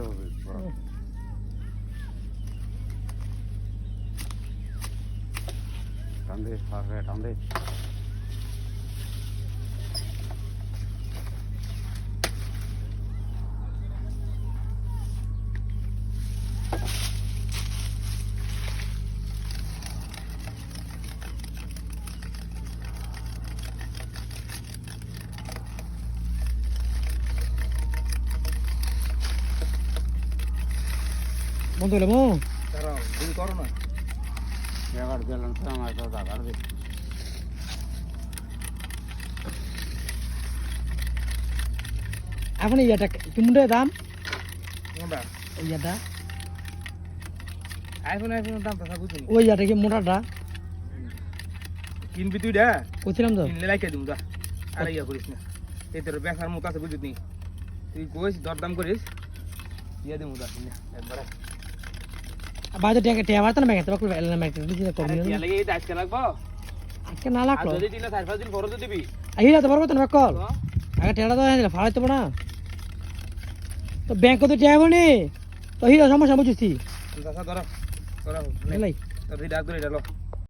দিতে হবে টান দে টান দে বন্ধ হলো মো দাঁড়াও তুমি করো না এবার দিলাম তো আমার তো দাগার দে এখন ইয়াটা কেমন দাম কোনটা ইয়াটা আইফোনের দাম তো বুঝুন ওই ইয়াটা কি মোটাটা কিনবি তুই রে কইছিলাম তো কিনলে লাইকে দিমু যা আর ইয়া করিস না এই তোর বেচার মতো আছে বুঝুনি তুই কইস দরদাম করিস ইয়া দিমু যা একবারে বাইরে টাকা টাকা মারতে না ব্যাংকে বাকল এলা না একটা দিতে কম আরে কি লাগে এই আজকে লাগবো আজকে না লাগলো যদি দিলে 4-5 দিন পরে তো দিবি আইরা তো পারবো তো না বাকল আগে টাকা তো আইলা ফাড়াইতে পারো না তো ব্যাংকে তো টাকা বনি তো হিরা সমস্যা বুঝছিস দাদা ধরো ধরো এলাই তোর ডাক ধরে ডালো